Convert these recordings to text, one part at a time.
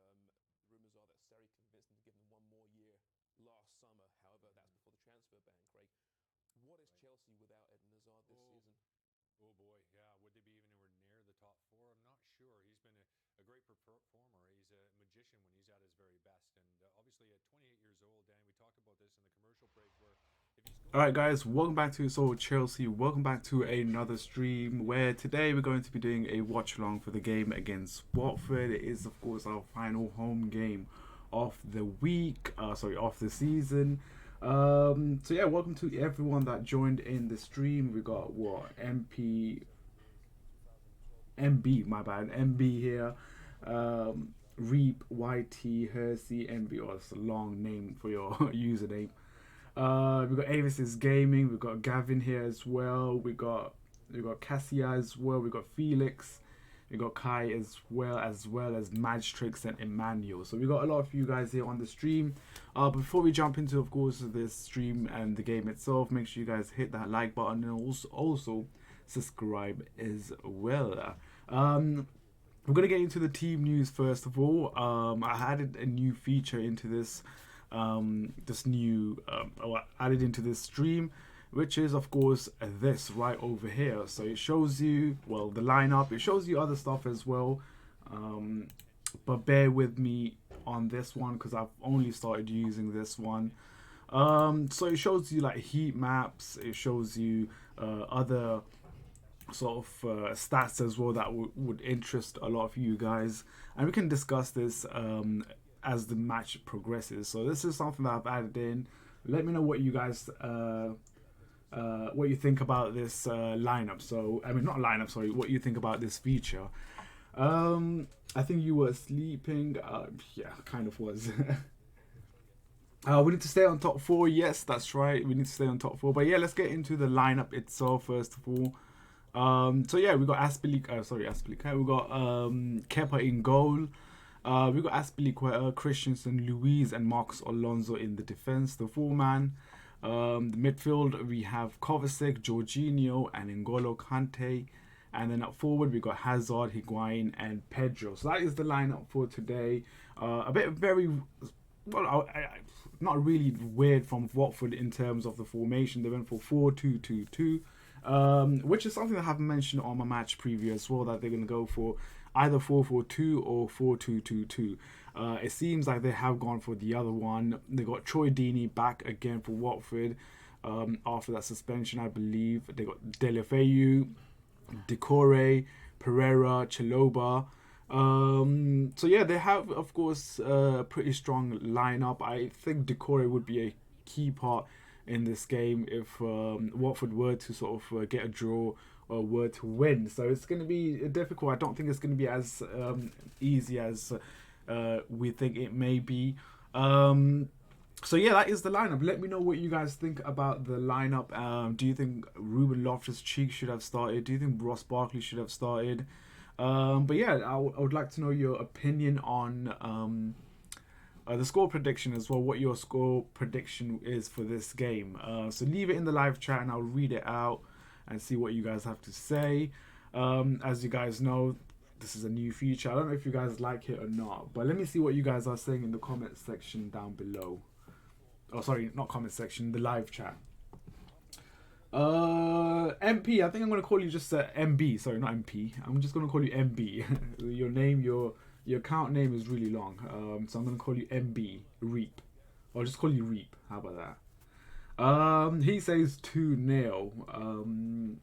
rumours are that Sarri convinced him to give them one more year last summer. However, that's before the transfer ban, Craig. What is Right. Chelsea without Eden Hazard this Oh, season? oh boy. Yeah. Would they be even anywhere near the top four? I'm not sure. He's been a great performer. He's a magician when he's at his very best. And obviously, at 28 years old, Danny, we talked about this in the commercial break, where if he's going All to right, be guys, welcome back to Soul Chelsea. Welcome back to another stream where today we're going to be doing a watch along for the game against Watford. It is, of course, our final home game of the week. Of the season. So yeah, welcome to everyone that joined in the stream. We got what MB, my bad, MB here. Reap, YT, Hersey, MB. Oh, that's a long name for your username. We got Avis's Gaming. We got Gavin here as well. We got Cassia as well. We got Felix. We got Kai as well as Magstrix and Emmanuel. So we got a lot of you guys here on the stream. Before we jump into, of course, this stream and the game itself, make sure you guys hit that like button and also subscribe as well. We're gonna get into the team news first of all. I added a new feature into this added into this stream, which is of course this right over here. So it shows you, well, the lineup. It shows you other stuff as well, but bear with me on this one because I've only started using this one. So it shows you like heat maps. It shows you other sort of stats as well that would interest a lot of you guys, and we can discuss this as the match progresses. So this is something that I've added in. Let me know what you guys what you think about this lineup. So I mean, not lineup, sorry, what you think about this feature. I think you were sleeping. Yeah, kind of was. We need to stay on top four. Yes, that's right. We need to stay on top four. But yeah, let's get into the lineup itself first of all. So yeah, we got Aspilicueta. We got Kepa in goal. We got Aspilicueta, Christensen, Luiz, and Marcos Alonso in the defense. The four-man. The midfield, we have Kovacic, Jorginho, and N'Golo Kante. And then up forward, we got Hazard, Higuain, and Pedro. So that is the lineup for today. A bit very, well, not really weird from Watford in terms of the formation. They went for 4-2-2-2. Which is something I haven't mentioned on my match preview as well, that they're going to go for either 4-4-2 or 4-2-2-2. It seems like they have gone for the other one. They got Troy Deeney back again for Watford after that suspension, I believe. They got Delefeu, Decore, Pereira, Chaloba. So yeah, they have, of course, a pretty strong lineup. I think Decore would be a key part in this game if Watford were to sort of get a draw or were to win. So it's going to be difficult. I don't think it's going to be as easy as we think it may be. So yeah, that is the lineup. Let me know what you guys think about the lineup. Do you think Ruben Loftus-Cheek should have started? Do you think Ross Barkley should have started? But yeah, I would like to know your opinion on the score prediction as well, what your score prediction is for this game. So leave it in the live chat and I'll read it out and see what you guys have to say. As you guys know, this is a new feature. I don't know if you guys like it or not, but let me see what you guys are saying in the comment section down below. Oh, sorry, not comment section, the live chat. MP, I think I'm going to call you just MB. Sorry, not MP. I'm just going to call you MB. Your name, your account name is really long. So I'm going to call you MB, Reap. Or just call you Reap. How about that? He says 2-0.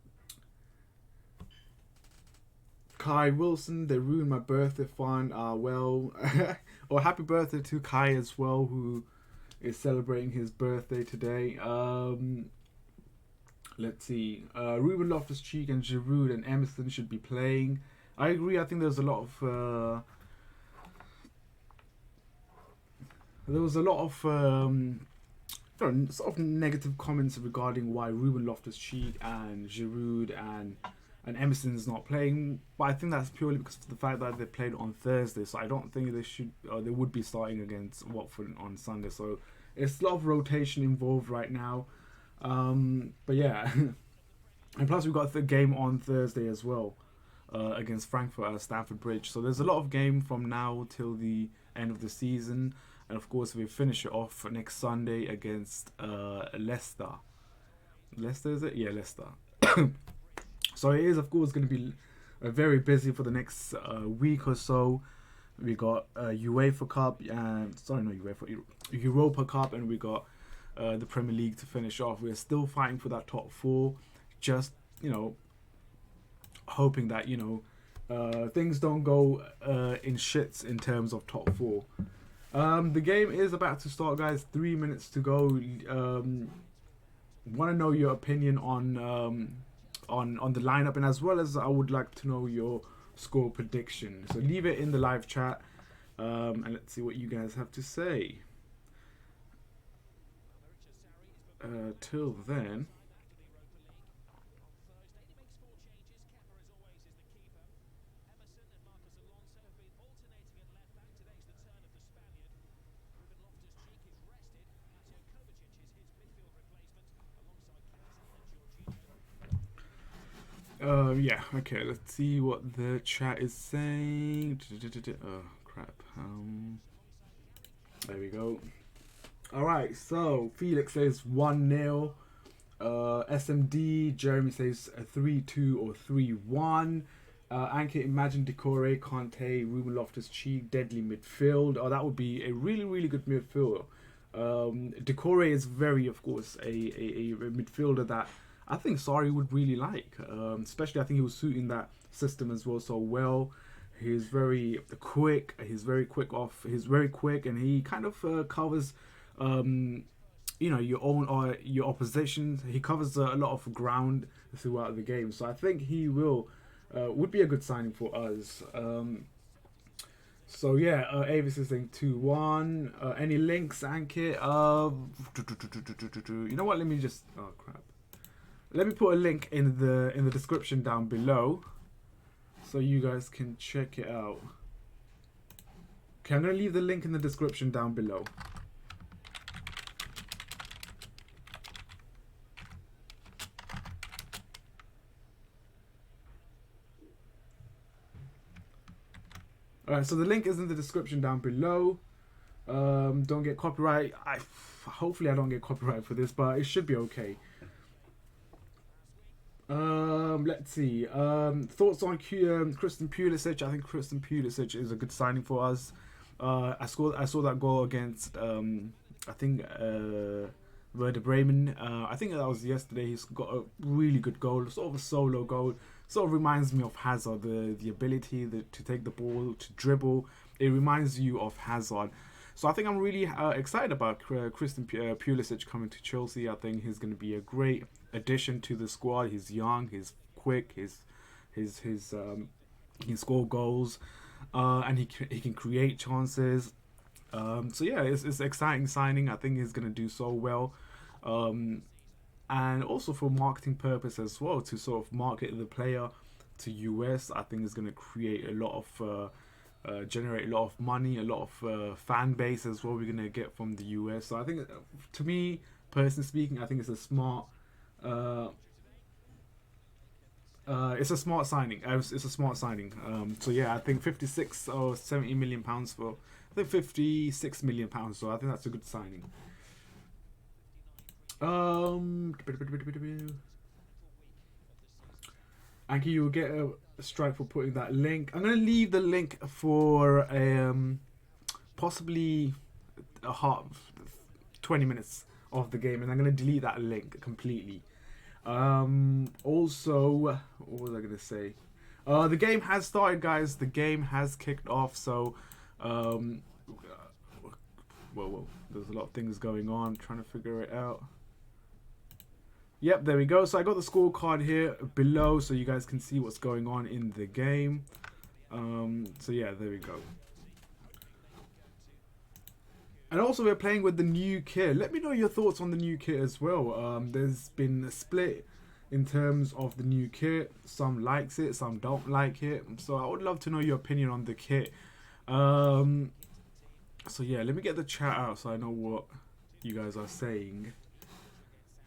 Kai Wilson, they ruined my birthday fun. Well, or happy birthday to Kai as well, who is celebrating his birthday today. Let's see. Ruben Loftus-Cheek and Giroud and Emerson should be playing. I agree. I think there's a lot of sort of negative comments regarding why Ruben Loftus-Cheek and Giroud and Emerson's not playing, but I think that's purely because of the fact that they played on Thursday. So I don't think they would be starting against Watford on Sunday. So it's a lot of rotation involved right now. But yeah, and plus we've got the game on Thursday as well. against Frankfurt at Stamford Bridge. So there's a lot of game from now till the end of the season. And of course, we finish it off next Sunday against Leicester. Leicester, is it? Yeah, Leicester. So it is, of course, going to be very busy for the next week or so. We got UEFA Cup, and sorry, not UEFA, Europa Cup, and we got the Premier League to finish off. We're still fighting for that top four. Just, hoping that, things don't go in shits in terms of top four. The game is about to start, guys. 3 minutes to go. Want to know your opinion on the lineup, and as well as I would like to know your score prediction. So leave it in the live chat, and let's see what you guys have to say. Till then. Yeah, okay, let's see what the chat is saying. Oh, crap. There we go. Alright, so Felix says 1-0. SMD, Jeremy says 3-2 or 3-1. Anke, Imagine, Decore, Conte, Ruben Loftus-Cheek, deadly midfield. Oh, that would be a really, really good midfield. Decore is very, of course, a midfielder that I think Sarri would really like. Especially, I think he was suiting that system as well so well. He's very quick. He's very quick, and he kind of covers, your own or your opposition. He covers a lot of ground throughout the game. So I think he would be a good signing for us. So yeah, Avis is saying 2-1. Any links, Ankit? You know what? Let me just. Oh crap. Let me put a link in the description down below, so you guys can check it out. Okay, I'm gonna leave the link in the description down below. Alright, so the link is in the description down below. Don't get copyright. Hopefully I don't get copyright for this, but it should be okay. Let's see. Thoughts on Christian Pulisic? I think Christian Pulisic is a good signing for us. I saw that goal against I think Werder Bremen. I think that was yesterday. He's got a really good goal, sort of a solo goal. Sort of reminds me of Hazard, the ability to take the ball, to dribble. It reminds you of Hazard. So I think I'm really excited about Christian Pulisic coming to Chelsea. I think he's going to be a great addition to the squad. He's young, he's quick, he can score goals, and he can create chances. So yeah, it's exciting signing. I think he's going to do so well. And also for marketing purpose as well, to sort of market the player to US, I think is going to create a lot of generate a lot of money, a lot of fan base as well. We're going to get from the US. So I think, to me, personally speaking, I think it's a smart. It's a smart signing. It's a smart signing. So yeah, I think 56 or 70 million pounds for. I think 56 million pounds. So I think that's a good signing. Anki, you'll get a strike for putting that link. I'm gonna leave the link for possibly a half 20 minutes of the game, and I'm gonna delete that link completely. Also, what was I gonna say? The game has started, guys. The game has kicked off. So, whoa, there's a lot of things going on. I'm trying to figure it out. Yep, there we go. So I got the scorecard here below, so you guys can see what's going on in the game. So yeah, there we go. And also, we're playing with the new kit. Let me know your thoughts on the new kit as well. There's been a split in terms of the new kit. Some likes it, some don't like it. So I would love to know your opinion on the kit. So yeah, let me get the chat out so I know what you guys are saying.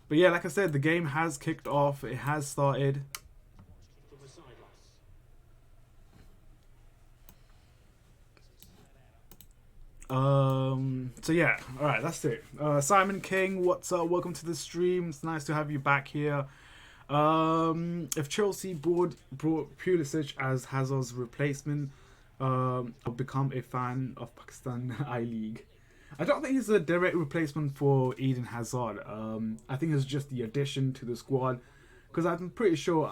But yeah, like I said, the game has kicked off. It has started. So yeah, all right, that's it. Simon King, what's up? Welcome to the stream. It's nice to have you back here. If Chelsea brought Pulisic as Hazard's replacement, I'll become a fan of Pakistan I League. I don't think he's a direct replacement for Eden Hazard. I think it's just the addition to the squad, because I'm pretty sure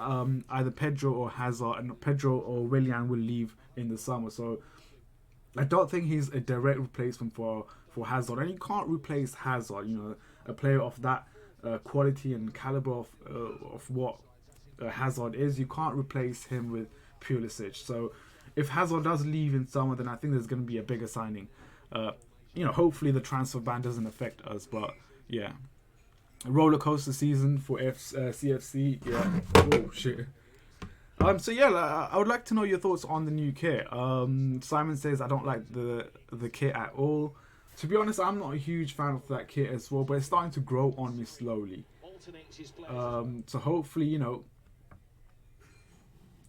either Pedro or Hazard and Pedro or Willian will leave in the summer. So I don't think he's a direct replacement for Hazard, and you can't replace Hazard. You know, a player of that quality and caliber of what Hazard is, you can't replace him with Pulisic. So if Hazard does leave in summer, then I think there's going to be a bigger signing. Hopefully the transfer ban doesn't affect us, but yeah, a roller coaster season for CFC. Yeah. Oh shit. So yeah, I would like to know your thoughts on the new kit. Simon says I don't like the kit at all. To be honest, I'm not a huge fan of that kit as well, but it's starting to grow on me slowly. So hopefully,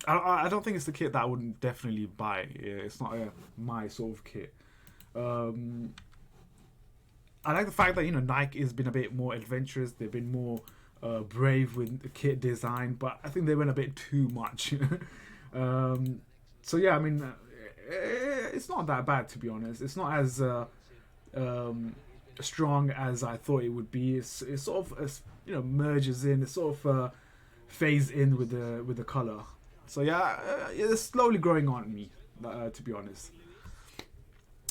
I don't think it's the kit that I would definitely buy. Yeah, it's not my sort of kit. I like the fact that Nike has been a bit more adventurous. They've been more brave with the kit design, but I think they went a bit too much. So yeah, I mean, it's not that bad, to be honest. It's not as strong as I thought it would be. It's sort of merges in. It sort of fades in with the color. So yeah, it's slowly growing on me, to be honest.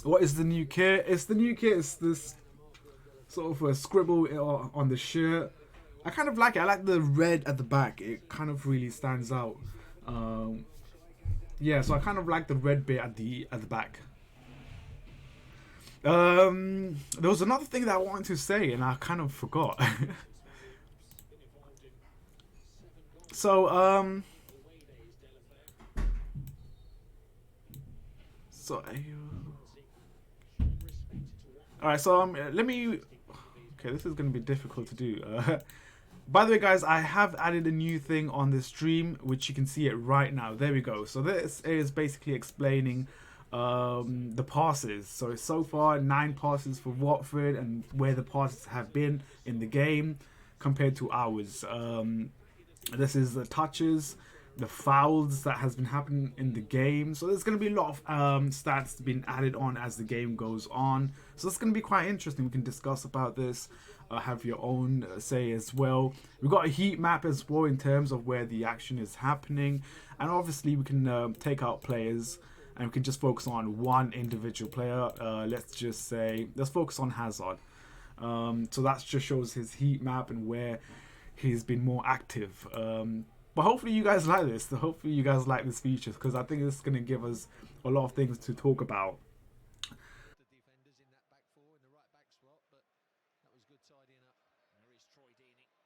What is the new kit? It's this sort of a scribble on the shirt. I kind of like it. I like the red at the back. It kind of really stands out. Yeah, so I kind of like the red bit at the back. There was another thing that I wanted to say and I kind of forgot. So all right, so let me. Okay, this is going to be difficult to do. By the way, guys, I have added a new thing on the stream, which you can see it right now. There we go. So this is basically explaining the passes. So far 9 passes for Watford and where the passes have been in the game compared to ours. This is the touches, the fouls that has been happening in the game. So there's going to be a lot of stats being added on as the game goes on. So it's going to be quite interesting. We can discuss about this, have your own say as well. We've got a heat map as well in terms of where the action is happening. And obviously we can take out players and we can just focus on one individual player. Let's focus on Hazard. So that just shows his heat map and where he's been more active. But hopefully you guys like this. Hopefully you guys like this feature, because I think it's going to give us a lot of things to talk about. The defenders in that back four in the right back slot, but that was good tidying up. There is Troy Deeney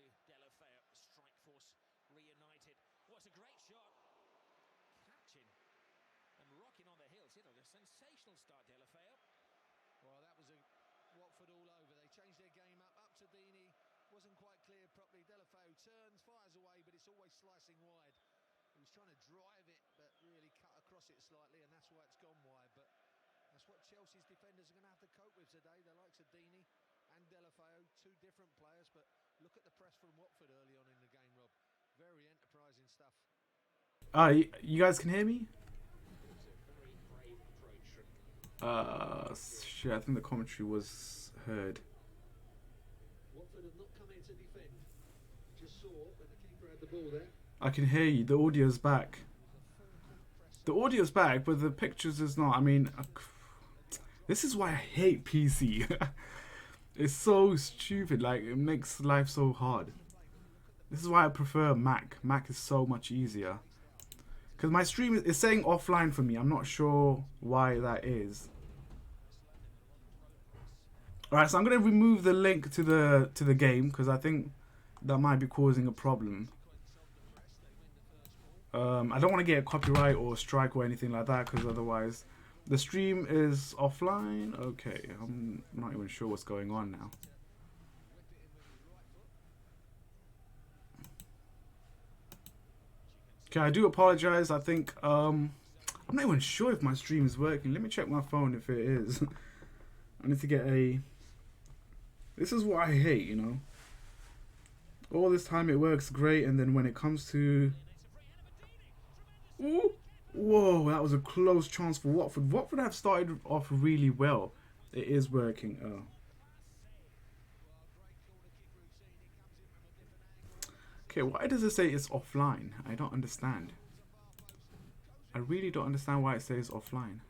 to Delafeu. Strike force reunited. What's a great shot. Catching and rocking on the heels. A sensational start, Delafeu. Well, that was a Watford all over. They changed their game up to Deeney. Wasn't quite clear properly. Delafeu turns, fires away, but it's always slicing wide. He was trying to drive it, but really cut across it slightly, and that's why it's gone wide. But that's what Chelsea's defenders are going to have to cope with today. The likes of Deeney and Delafeu, 2 different players, but look at the press from Watford early on in the game, Rob. Very enterprising stuff. You guys can hear me? Shit, I think the commentary was heard. Watford have not come in to defend. Just saw when the keeper had the ball there. I can hear you. The audio's back. The audio's back, but the pictures is not. I mean, this is why I hate PC. It's so stupid. Like, it makes life so hard. This is why I prefer Mac. Mac is so much easier. Because my stream is saying offline for me. I'm not sure why that is. Alright, so I'm going to remove the link to the game, because I think that might be causing a problem. I don't want to get a copyright or strike or anything like that, because otherwise the stream is offline. Okay, I'm not even sure what's going on now. Okay, I do apologize. I think I'm not even sure if my stream is working. Let me check my phone if it is. I need to get a... This is what I hate, you know. All this time it works great, and then when it comes to... Ooh. Whoa, that was a close chance for Watford. Watford have started off really well. It is working. Oh. Okay, why does it say it's offline? I don't understand. I really don't understand why it says offline.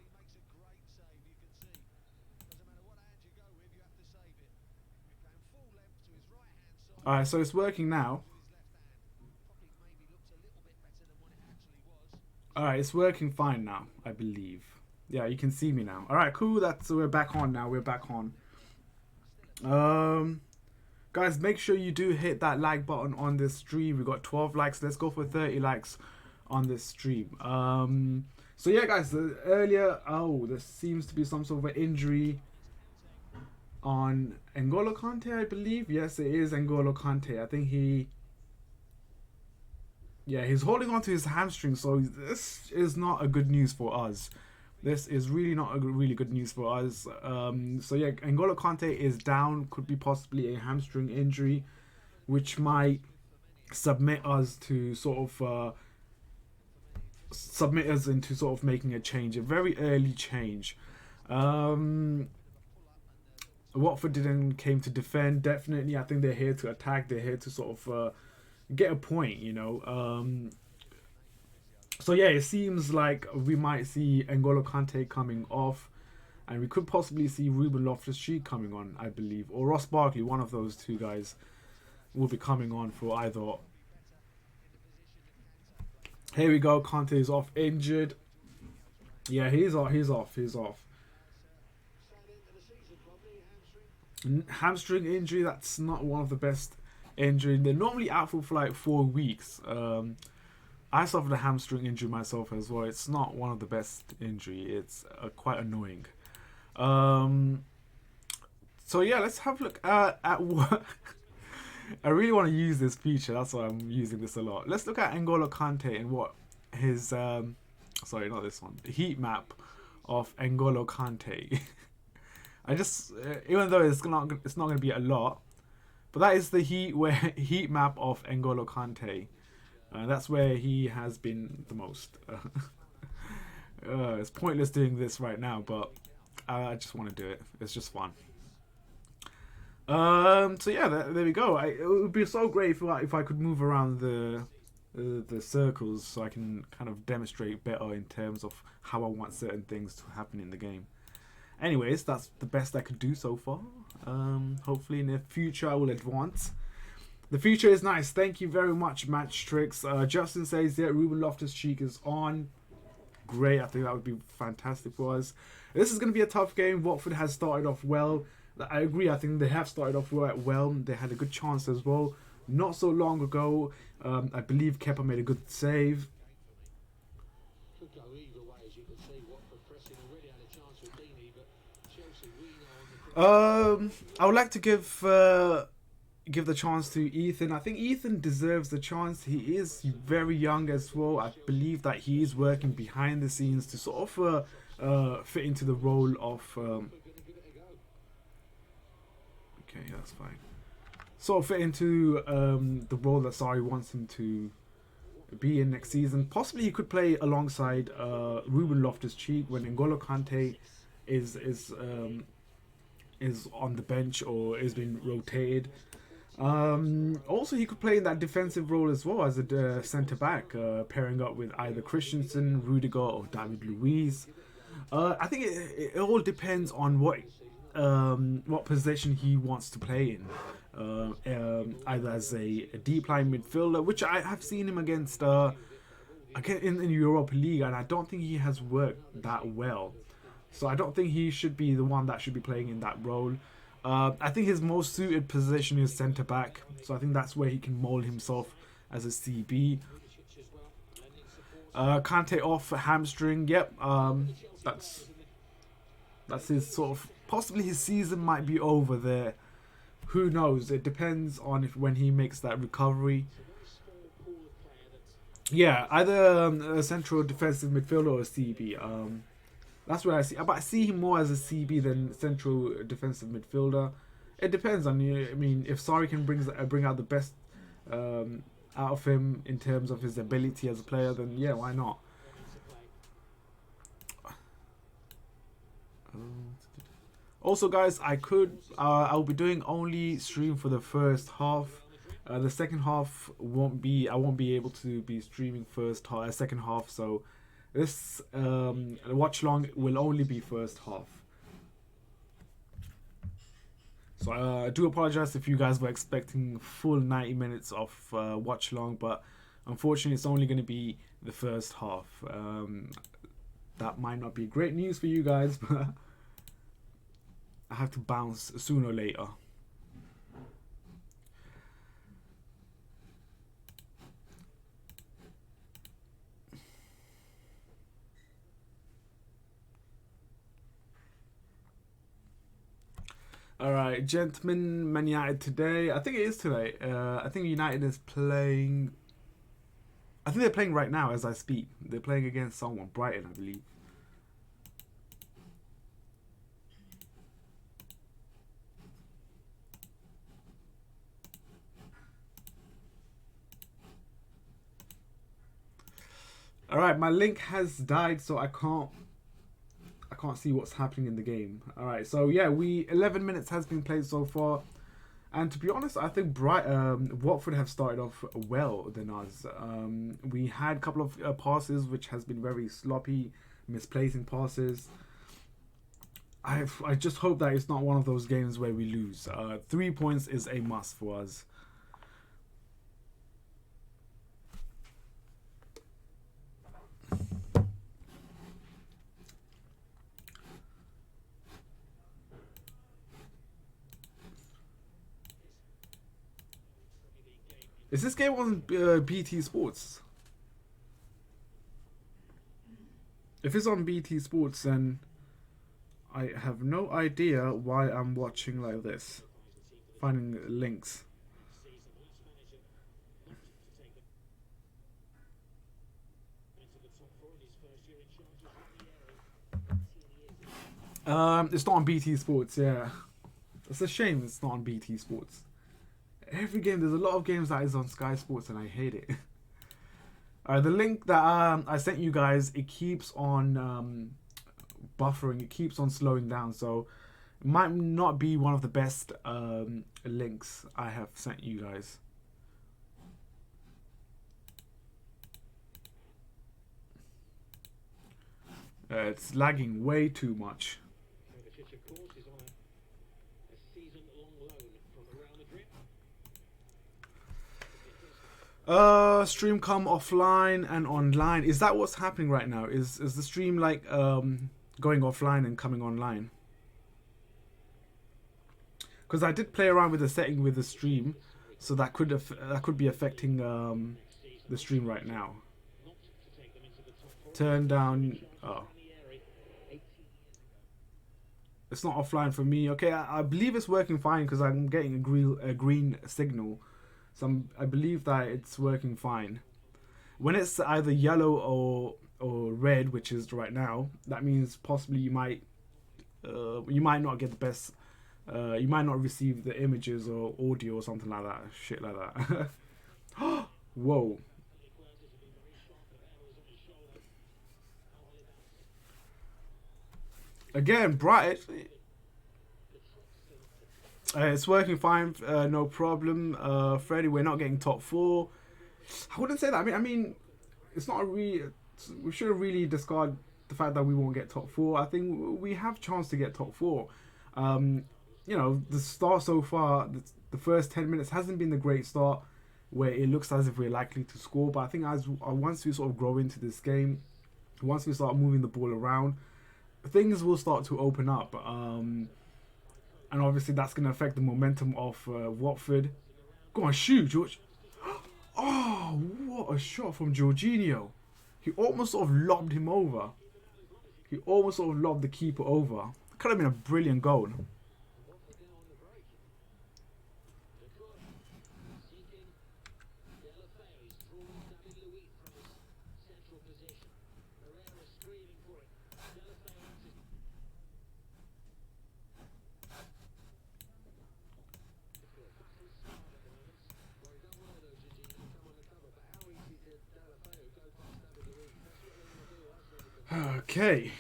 Alright, so it's working now. Alright, it's working fine now, I believe. Yeah, you can see me now. Alright, cool. We're back on now. We're back on. Guys, make sure you do hit that like button on this stream. We got 12 likes. Let's go for 30 likes on this stream. So yeah, guys, earlier, there seems to be some sort of an injury on N'Golo Kante, I believe. Yes, it is N'Golo Kante. I think he's holding on to his hamstring, so this is not a good news for us. This is really not a really good news for us. So yeah, N'Golo Kante is down. Could be possibly a hamstring injury, which might submit us to into sort of making a change, a very early change. Watford came to defend. Definitely, I think they're here to attack. They're here to sort of get a point, you know. So yeah, it seems like we might see N'Golo Kante coming off, and we could possibly see Ruben Loftus-Cheek coming on, I believe, or Ross Barkley. One of those two guys will be coming on for either. Here we go. Kante is off, injured. Yeah, he's off. He's off. Hamstring injury. That's not one of the best injuries. They're normally out for like 4 weeks. I suffered a hamstring injury myself as well. It's not one of the best injury. It's quite annoying. So yeah, let's have a look at what... I really want to use this feature. That's why I'm using this a lot. Let's look at N'Golo Kante and what his... sorry, not this one. The heat map of N'Golo Kante. I just... even though it's not going to be a lot, but that is the heat map of N'Golo Kante. That's where he has been the most. It's pointless doing this right now, but I just want to do it. It's just fun. So yeah, there we go. It would be so great if I could move around the circles so I can kind of demonstrate better in terms of how I want certain things to happen in the game. Anyways, that's the best I could do so far. Hopefully in the future I will advance. The future is nice. Thank you very much, Match Tricks. Justin says, yeah, Ruben Loftus-Cheek is on. Great. I think that would be fantastic for us. This is going to be a tough game. Watford has started off well. I agree. I think they have started off well. They had a good chance as well. Not so long ago, I believe Kepa made a good save. Could go either way, as you can see. Watford pressing already had a chance with Deeney, but Chelsea, we know on the... I would like to give the chance to Ethan. I think Ethan deserves the chance. He is very young as well. I believe that he is working behind the scenes to sort of fit into the role of... okay, that's fine. Sort of fit into the role that Sarri wants him to be in next season. Possibly he could play alongside Ruben Loftus-Cheek when N'Golo Kante is on the bench or is being rotated. Also, he could play in that defensive role as well as a centre-back, pairing up with either Christensen, Rudiger or David Luiz. I think it all depends on what position he wants to play in. Either as a deep line midfielder, which I have seen him against in the Europa League, and I don't think he has worked that well. So I don't think he should be the one that should be playing in that role. I think his most suited position is centre-back, so I think that's where he can mould himself as a CB. Kante off hamstring, yep. That's his sort of... Possibly his season might be over there. Who knows? It depends on when he makes that recovery. Yeah, either a central defensive midfielder or a CB. That's what I see. But I see him more as a CB than central defensive midfielder. It depends on you. I mean, if Sarri can bring out the best out of him in terms of his ability as a player, then yeah, why not? Also, guys, I'll be doing only stream for the first half. The second half won't be. I won't be able to be streaming second half. So this watch long will only be first half. So I do apologize if you guys were expecting full 90 minutes of watch long, but unfortunately, it's only going to be the first half. That might not be great news for you guys, but I have to bounce sooner or later. All right, gentlemen, Man United today. I think it is today. I think United is playing. I think they're playing right now as I speak. They're playing against someone, Brighton, I believe. All right, my link has died, so I can't see what's happening in the game. All right, so yeah, 11 minutes has been played so far, and to be honest, I think Watford have started off well than us. We had a couple of passes which has been very sloppy, misplacing passes. I just hope that it's not one of those games where we lose. 3 points is a must for us. Is this game on BT Sports? If it's on BT Sports, then I have no idea why I'm watching like this. Finding links. It's not on BT Sports, yeah. It's a shame it's not on BT Sports. Every game, there's a lot of games that is on Sky Sports and I hate it. The link that I sent you guys, it keeps on buffering, it keeps on slowing down, so it might not be one of the best links I have sent you guys. It's lagging way too much. Stream come offline and online. Is that what's happening right now? Is the stream like going offline and coming online? Because I did play around with the setting with the stream, so that could be affecting the stream right now. Turn down. Oh, it's not offline for me. Okay, I believe it's working fine because I'm getting a green signal. So I believe that it's working fine. When it's either yellow or red, which is right now, that means possibly you might not get the best. You might not receive the images or audio or something like that. Shit like that. Whoa. Again, bright. It's working fine, no problem. Freddie, we're not getting top 4. I wouldn't say that. I mean, it's not a really. We shouldn't really discard the fact that we won't get top 4. I think we have chance to get top 4. You know, the start so far, the first 10 minutes hasn't been the great start, where it looks as if we're likely to score. But I think once we sort of grow into this game, once we start moving the ball around, things will start to open up. And obviously that's going to affect the momentum of Watford. Go on, shoot, George. Oh, what a shot from Jorginho. He almost sort of lobbed him over. He almost sort of lobbed the keeper over. Could have been a brilliant goal. Okay.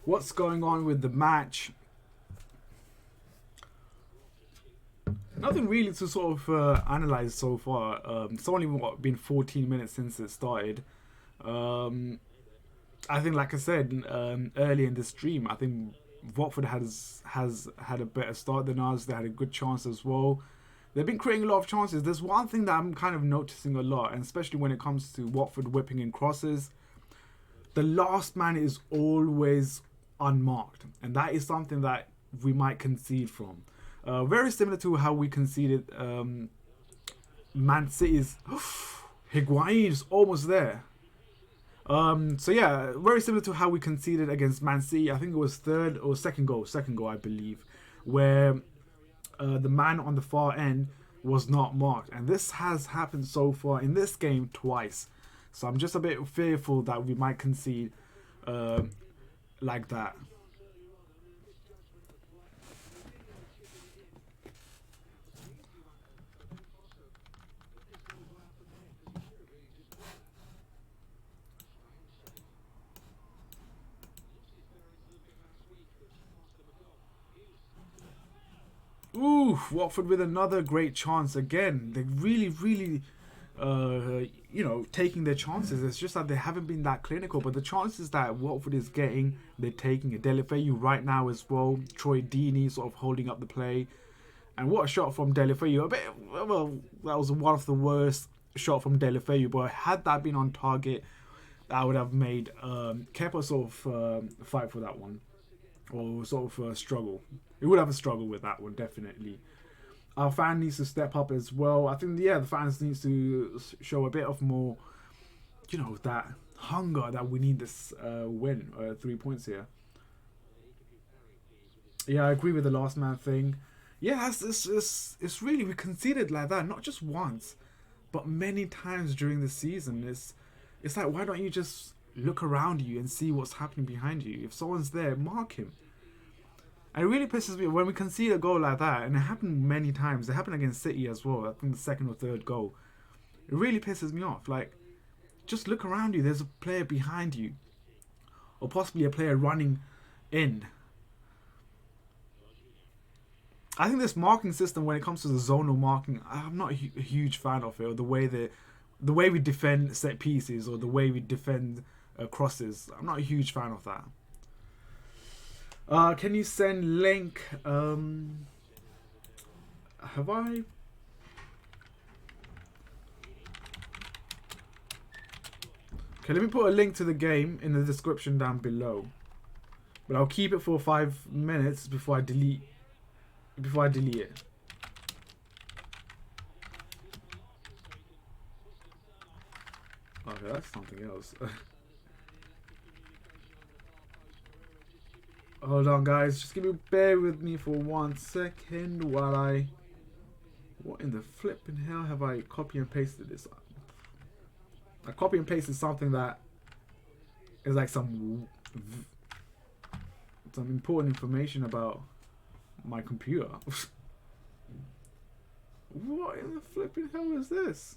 What's going on with the match? Nothing really to sort of analyze so far. It's only been 14 minutes since it started. I think, like I said earlier in the stream, I think Watford has had a better start than us. They had a good chance as well. They've been creating a lot of chances. There's one thing that I'm kind of noticing a lot, and especially when it comes to Watford whipping in crosses, the last man is always unmarked, and that is something that we might concede from. Very similar to how we conceded Man City's Higuain's almost there. So yeah, very similar to how we conceded against Man City. I think it was second goal, I believe, where the man on the far end was not marked, and this has happened so far in this game twice. So I'm just a bit fearful that we might concede like that. Ooh, Watford with another great chance again. They're really, taking their chances. It's just that they haven't been that clinical. But the chances that Watford is getting, they're taking it. Delafeu right now as well. Troy Deeney sort of holding up the play. And what a shot from Delafeu. That was one of the worst shot from Delafeu. But had that been on target, that would have made Kepa sort of fight for that one. Or sort of struggle. It would have a struggle with that one, definitely. Our fan needs to step up as well. I think, the fans needs to show a bit of more, that hunger that we need this win. 3 points here. Yeah, I agree with the last man thing. Yeah, it's really, we conceded like that, not just once, but many times during the season. It's like, why don't you just look around you and see what's happening behind you? If someone's there, mark him. And it really pisses me when we concede a goal like that, and it happened many times. It happened against City as well. I think the second or third goal. It really pisses me off. Like, just look around you. There's a player behind you, or possibly a player running in. I think this marking system, when it comes to the zonal marking, I'm not a huge fan of it. Or the way we defend set pieces, or the way we defend crosses. I'm not a huge fan of that. Can you send link? Have I? Okay, let me put a link to the game in the description down below. But I'll keep it for 5 minutes before I delete it. Okay, that's something else. Hold on, guys. Just bear with me for 1 second while I... What in the flipping hell have I copy and pasted this? I copy and pasted something that is like some important information about my computer. What in the flipping hell is this?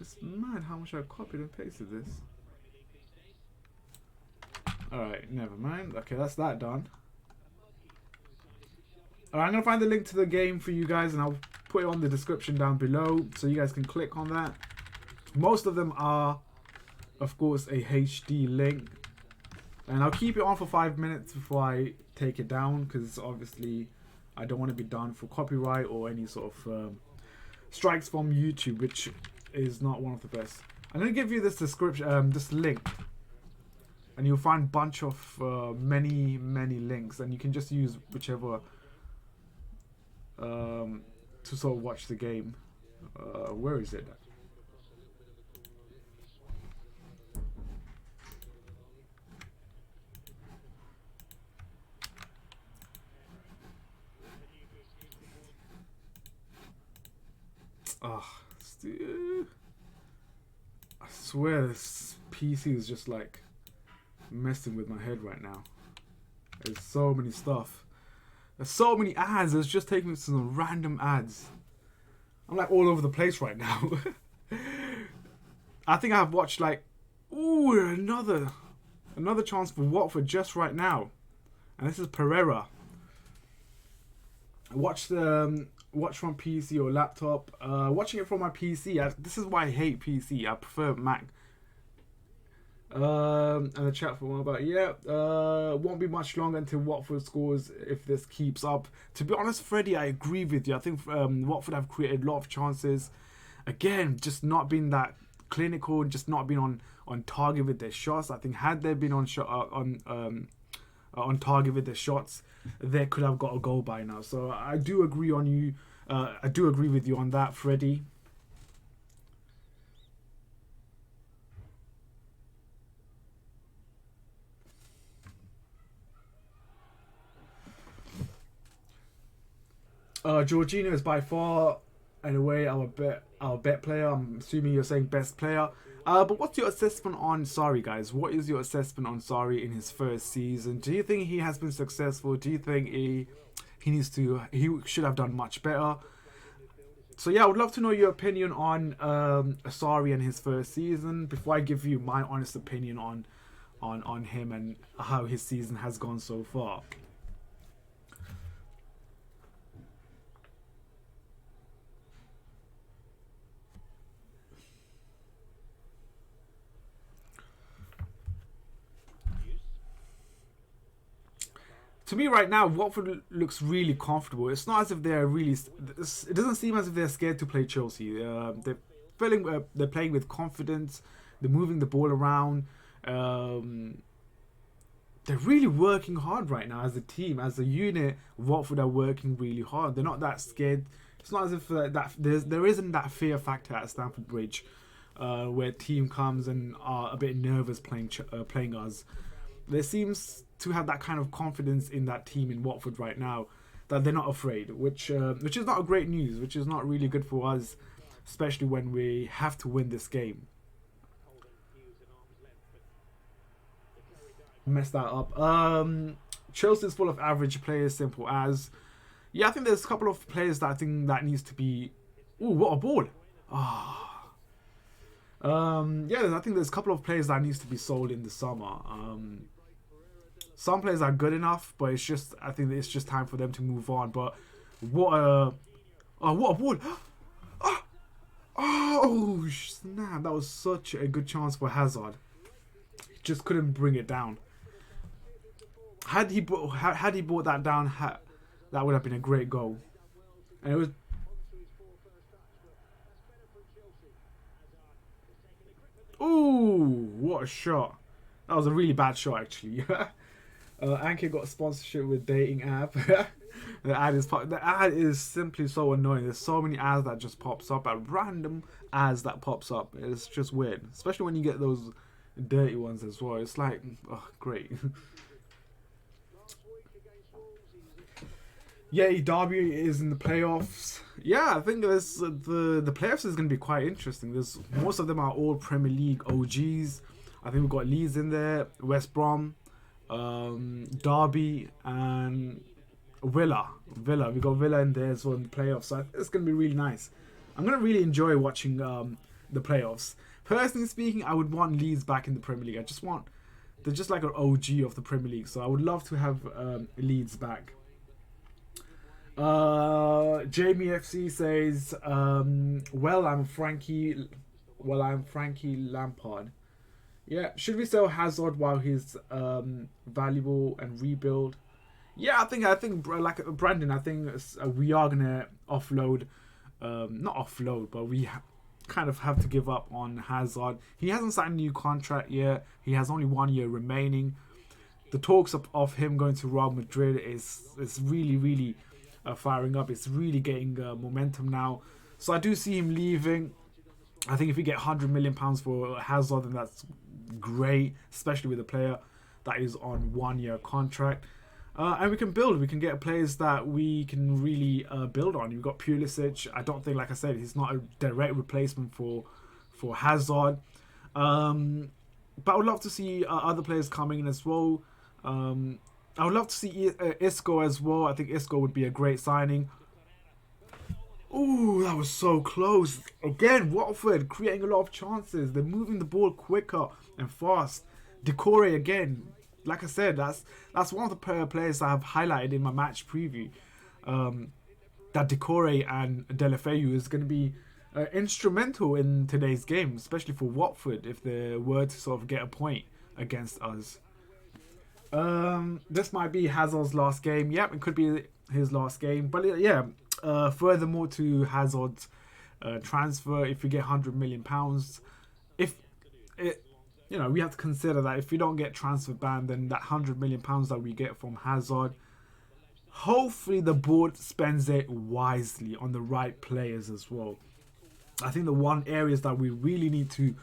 It's mad how much I copied and pasted this. Alright, never mind. Okay, that's that done. Alright, I'm going to find the link to the game for you guys, and I'll put it on the description down below so you guys can click on that. Most of them are, of course, a HD link. And I'll keep it on for 5 minutes before I take it down, because obviously I don't want to be done for copyright or any sort of strikes from YouTube, which is not one of the best. I'm going to give you this description, this link. And you'll find a bunch of many links, and you can just use whichever to sort of watch the game. Where is it? I swear this PC is just like messing with my head right now. There's so many stuff. There's so many ads. It's just taking me to some random ads. I'm like all over the place right now. I think I've watched like, ooh, another chance for Watford just right now, and this is Pereira. Watch from PC or laptop. Watching it from my PC. This is why I hate PC. I prefer Mac. And the chat for one about won't be much longer until Watford scores if this keeps up. To be honest, Freddie, I agree with you. I think Watford have created a lot of chances. Again, just not been that clinical, just not been on target with their shots. I think had they been on target with their shots, they could have got a goal by now. So I do agree on you. I do agree with you on that, Freddie. Jorginho is by far and away our bet player. I'm assuming you're saying best player. But what's your assessment on Sarri, guys? What is your assessment on Sarri in his first season? Do you think he has been successful? Do you think he should have done much better? So yeah, I would love to know your opinion on Sarri and his first season before I give you my honest opinion on him and how his season has gone so far. To me right now, Watford looks really comfortable. It's not as if they're really... It doesn't seem as if they're scared to play Chelsea. They're playing with confidence. They're moving the ball around. They're really working hard right now as a team. As a unit, Watford are working really hard. They're not that scared. It's not as if there isn't that fear factor at Stamford Bridge where a team comes and are a bit nervous playing us. There seems to have that kind of confidence in that team in Watford right now that they're not afraid, which is not a great news, which is not really good for us, especially when we have to win this game. Messed that up. Chelsea's full of average players, simple as. Yeah, I think there's a couple of players that I think that needs to be... Ooh, what a ball! Yeah, I think there's a couple of players that needs to be sold in the summer. Some players are good enough, but I think it's just time for them to move on. But what a ball! Oh snap! That was such a good chance for Hazard. Just couldn't bring it down. Had he brought that down, that would have been a great goal. And it was. Ooh, what a shot! That was a really bad shot, actually. Anke got a sponsorship with dating app. The ad is simply so annoying. There's so many ads that just pops up, at random ads that pops up. It's just weird, especially when you get those dirty ones as well. It's like, oh, great. Yeah, Derby is in the playoffs. Yeah, I think there's the playoffs is going to be quite interesting. Most of them are all Premier League OGs. I think we've got Leeds in there, West Brom, Derby, and Villa. We got Villa in there as well in the playoffs. So it's going to be really nice. I'm going to really enjoy watching the playoffs. Personally speaking, I would want Leeds back in the Premier League. They're just like an OG of the Premier League. So I would love to have Leeds back. Jamie FC says, I'm Frankie Lampard. Yeah, should we sell Hazard while he's valuable and rebuild? Yeah, I think like Brandon, I think we are gonna offload, not offload, but we kind of have to give up on Hazard. He hasn't signed a new contract yet. He has only 1 year remaining. The talks of him going to Real Madrid is really firing up. It's really getting momentum now. So I do see him leaving. I think if we get £100 million for Hazard, then that's great, especially with a player that is on 1 year contract. And we can build. We can get players that we can really build on. You've got Pulisic. I don't think, like I said, he's not a direct replacement for Hazard. But I would love to see other players coming in as well. I would love to see Isco as well. I think Isco would be a great signing. Ooh, that was so close. Again, Watford creating a lot of chances. They're moving the ball quicker and fast. Decore again. Like I said, that's one of the players I have highlighted in my match preview. That Decore and Delafeu is going to be instrumental in today's game, especially for Watford if they were to sort of get a point against us. This might be Hazard's last game. Yep, it could be his last game. But yeah, furthermore to Hazard's transfer, if we get £100 million, if it, we have to consider that if we don't get transfer ban, then that £100 million that we get from Hazard, hopefully the board spends it wisely on the right players as well. I think the one areas that we really need to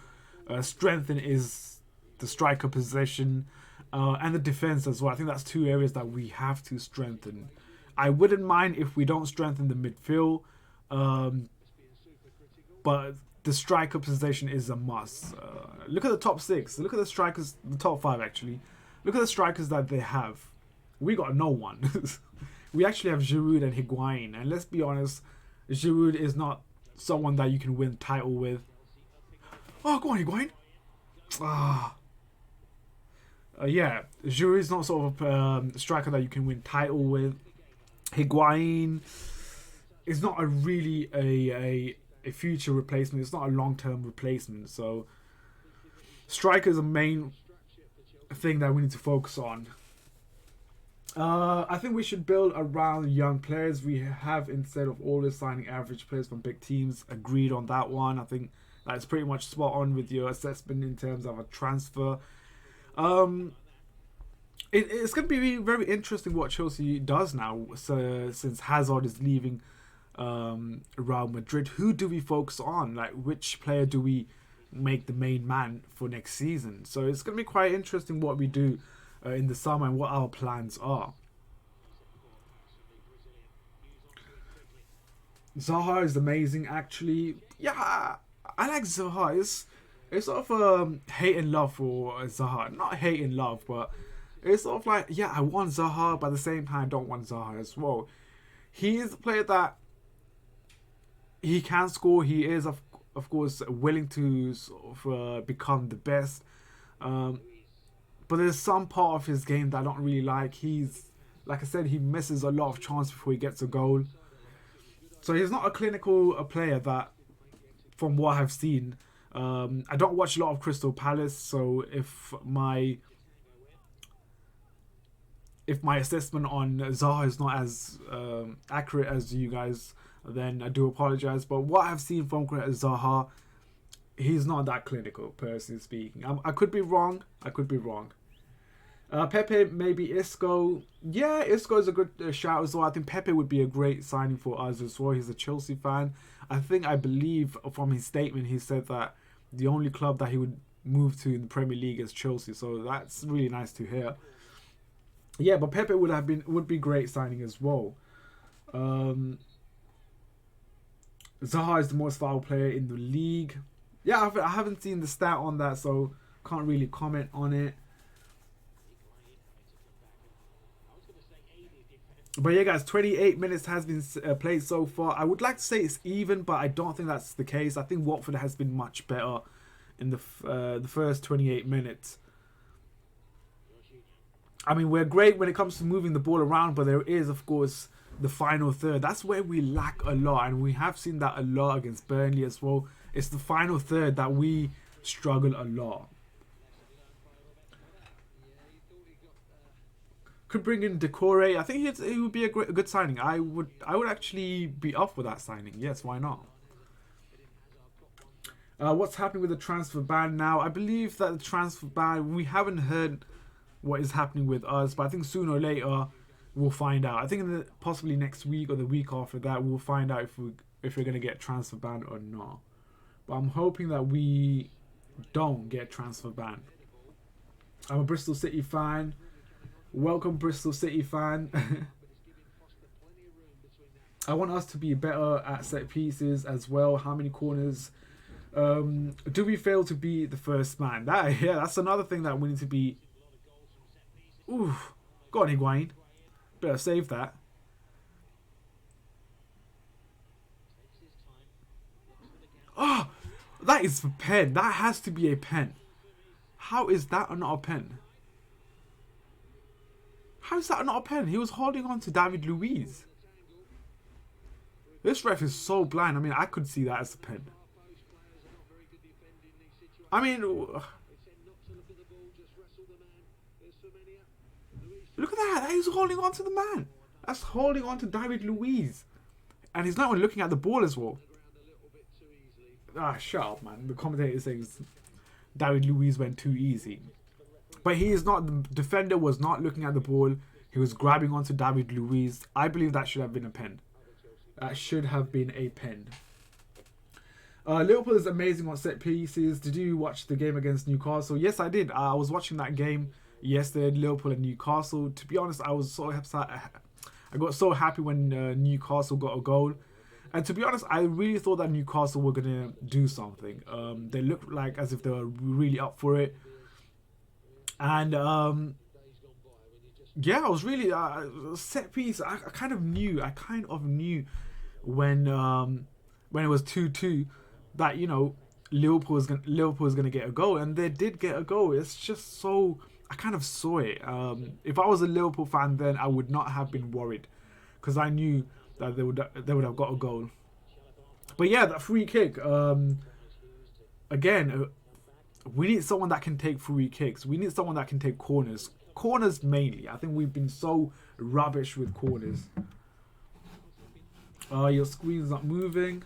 strengthen is the striker position and the defense as well. I think that's two areas that we have to strengthen. I wouldn't mind if we don't strengthen the midfield, but the striker position is a must. Look at the top six. Look at the strikers, the top five actually. Look at the strikers that they have. We got no one. We actually have Giroud and Higuain, and let's be honest, Giroud is not someone that you can win title with. Oh, go on, Higuain. Yeah, Giroud is not sort of striker that you can win title with. Higuain is not really a future replacement. It's not a long-term replacement. So striker is a main thing that we need to focus on. I think we should build around young players. We have, instead of always signing average players from big teams, agreed on that one. I think that's pretty much spot on with your assessment in terms of a transfer. It's going to be very interesting what Chelsea does now, since Hazard is leaving Real Madrid. Who do we focus on? Like, which player do we make the main man for next season? So it's going to be quite interesting what we do in the summer and what our plans are. Zaha is amazing, actually. Yeah, I like Zaha. It's sort of hate and love for Zaha. Not hate and love, but it's sort of like, yeah, I want Zaha, but at the same time, I don't want Zaha as well. He is a player that he can score. He is, of course, willing to sort of become the best. But there's some part of his game that I don't really like. Like I said, he misses a lot of chances before he gets a goal. So he's not a clinical player that, from what I've seen. I don't watch a lot of Crystal Palace, so if my assessment on Zaha is not as accurate as you guys, then I do apologize. But what I've seen from Zaha, he's not that clinical, personally speaking. I could be wrong. Pepe, maybe Isco. Yeah, Isco is a good shout as well. I think Pepe would be a great signing for us as well. He's a Chelsea fan. I believe from his statement, he said that the only club that he would move to in the Premier League is Chelsea. So that's really nice to hear. Yeah, but Pepe would be great signing as well. Zaha is the most valuable player in the league. Yeah, I haven't seen the stat on that, so can't really comment on it. But yeah, guys, 28 minutes has been played so far. I would like to say it's even, but I don't think that's the case. I think Watford has been much better in the first 28 minutes. I mean, we're great when it comes to moving the ball around, but there is, of course, the final third. That's where we lack a lot, and we have seen that a lot against Burnley as well. It's the final third that we struggle a lot. Could bring in Decore. I think it would be a good signing. I would actually be up with that signing. Yes, why not? What's happening with the transfer ban now? I believe that the transfer ban, we haven't heard what is happening with us, but I think sooner or later we'll find out. I think possibly next week or the week after that we'll find out if we're going to get transfer banned or not. But I'm hoping that we don't get transfer banned. I'm a Bristol City fan. Welcome, Bristol City fan. I want us to be better at set pieces as well. How many corners do we fail to be the first man? That's another thing that we need to be. Ooh, go on, Higuain. Better save that. That is a pen. That has to be a pen. How is that not a pen? How is that not a pen? He was holding on to David Luiz. This ref is so blind. I mean, I could see that as a pen. I mean, look at that. He's holding on to the man. That's holding on to David Luiz. And he's not even looking at the ball as well. Ah, shut up, man. The commentator says David Luiz went too easy. But he is not. The defender was not looking at the ball. He was grabbing onto David Luiz. I believe that should have been a pen. That should have been a pen. Liverpool is amazing on set pieces. Did you watch the game against Newcastle? Yes, I did. I was watching that game yesterday, Liverpool and Newcastle. To be honest, I was so upset. I got so happy when Newcastle got a goal. And to be honest, I really thought that Newcastle were going to do something. They looked like as if they were really up for it. And yeah, I was really set piece. I kind of knew when it was 2-2 that, you know, Liverpool was going to get a goal, and they did get a goal. It's just so, I kind of saw it. If I was a Liverpool fan then, I would not have been worried because I knew that they would have got a goal. But yeah, that free kick, again, we need someone that can take free kicks. We need someone that can take corners. Corners mainly. I think we've been so rubbish with corners. Your screen's not moving.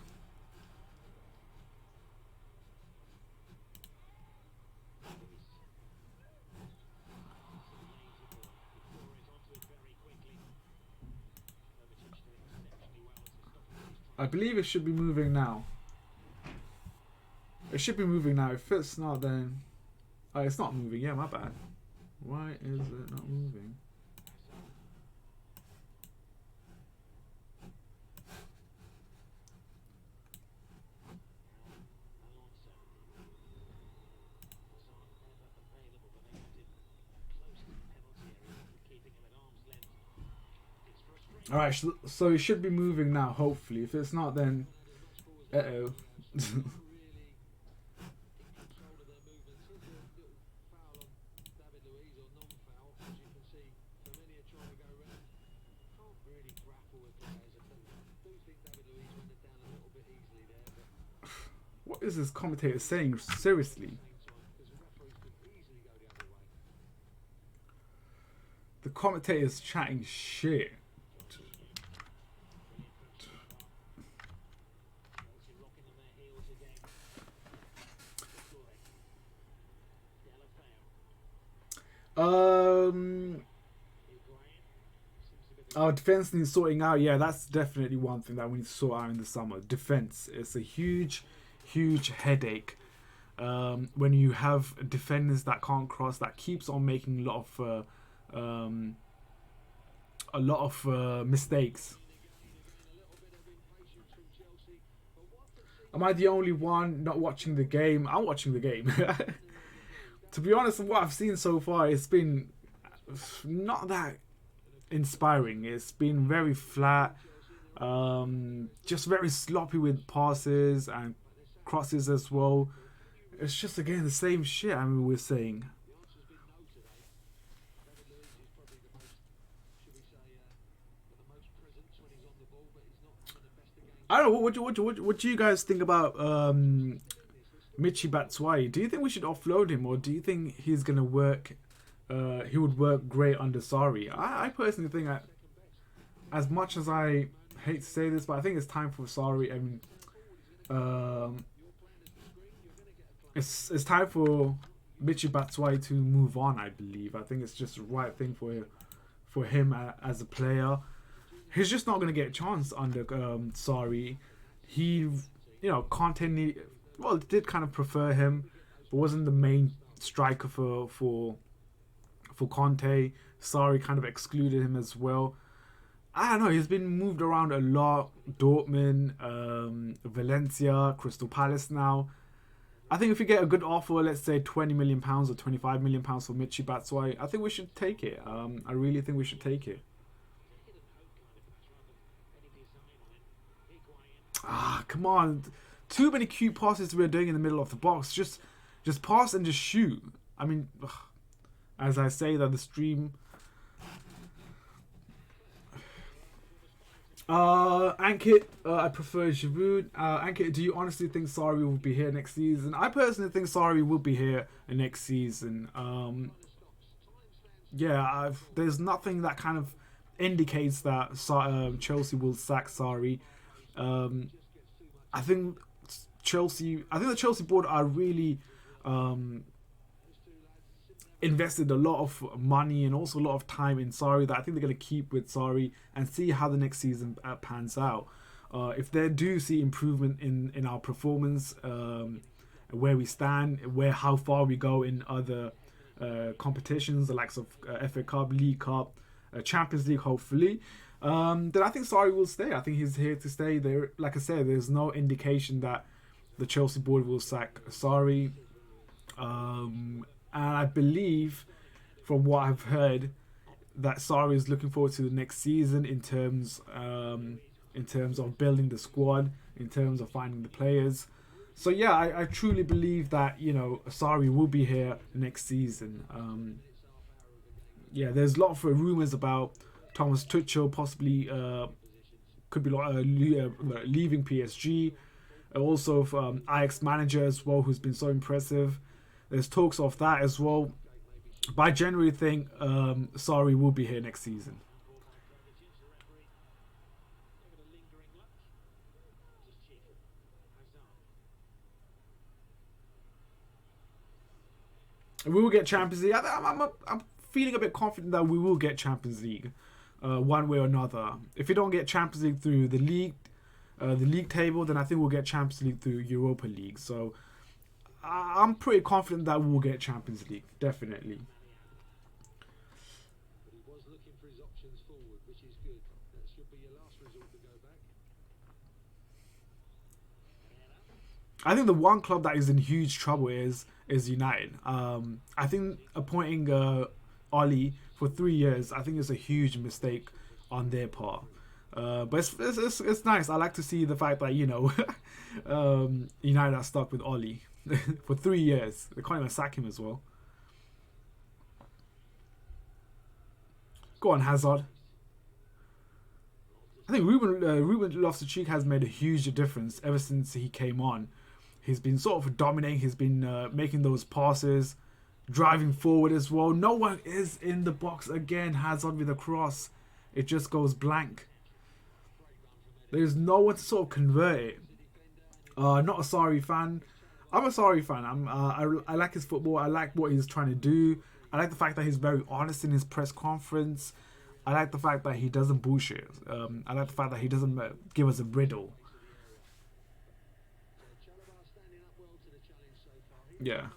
I believe it should be moving now. It should be moving now. If it's not, then... Oh, it's not moving. Yeah, my bad. Why is it not moving? Alright, so it should be moving now, hopefully. If it's not, then... Uh-oh. What is this commentator saying? Seriously. The commentator's chatting shit. Our defense needs sorting out. Yeah, that's definitely one thing that we need to sort out in the summer. Defense. It's a huge headache. When you have defenders that can't cross, that keeps on making a lot of mistakes. Am I the only one not watching the game? I'm watching the game. To be honest, what I've seen so far, it's been not that inspiring. It's been very flat, just very sloppy with passes and crosses as well. It's just, again, the same shit. I mean, we're saying. I don't know. What do you guys think about Michy Batshuayi? Do you think we should offload him, or do you think he's gonna work? He would work great under Sarri. I personally think that, as much as I hate to say this, but I think it's time for Sarri. I mean, it's time for Michy Batshuayi to move on. I believe. I think it's just the right thing for him as a player. He's just not going to get a chance under Sarri. He, Conte did kind of prefer him, but wasn't the main striker for Conte. Sarri kind of excluded him as well. I don't know. He's been moved around a lot. Dortmund, Valencia, Crystal Palace now. I think if we get a good offer, let's say £20 million or £25 million for Michy Batshuayi, I think we should take it. I really think we should take it. Come on. too many cute passes we're doing in the middle of the box. Just pass and just shoot. I mean, as I say that the stream. Ankit, I prefer Giroud. Ankit, do you honestly think Sarri will be here next season? I personally think Sarri will be here next season. There's nothing that kind of indicates that Chelsea will sack Sarri. I think the Chelsea board are really invested a lot of money and also a lot of time in Sarri that I think they're going to keep with Sarri and see how the next season pans out. If they do see improvement in our performance, where we stand, how far we go in other competitions, the likes of FA Cup, League Cup, Champions League, hopefully, then I think Sarri will stay. I think he's here to stay. There, like I said, there's no indication that the Chelsea board will sack Sarri. And I believe, from what I've heard, that Sarri is looking forward to the next season in terms of building the squad, in terms of finding the players. So yeah, I truly believe that Sarri will be here next season. There's a lot of rumours about Thomas Tuchel possibly could be leaving PSG. Also, Ajax manager as well, who's been so impressive. There's talks of that as well. But I generally think Sarri will be here next season. We will get Champions League. I'm feeling a bit confident that we will get Champions League one way or another. If we don't get Champions League through the league table, then I think we'll get Champions League through Europa League. So I'm pretty confident that we'll get Champions League, definitely. But he was looking for his options forward, which is good. That should be your last resort to go back. I think the one club that is in huge trouble is United. I think appointing Oli for 3 years, I think it's a huge mistake on their part. But it's nice. I like to see the fact that United are stuck with Oli for 3 years. They can't even sack him as well. Go on, Hazard. I think Ruben Loftus-Cheek has made a huge difference ever since he came on. He's been sort of dominating. He's been making those passes, driving forward as well. No one is in the box again. Hazard with a cross. It just goes blank. There's no one to sort of convert it. Not a Sarri fan. I'm a Sarri fan. I like his football. I like what he's trying to do. I like the fact that he's very honest in his press conference. I like the fact that he doesn't bullshit. I like the fact that he doesn't give us a riddle. Yeah.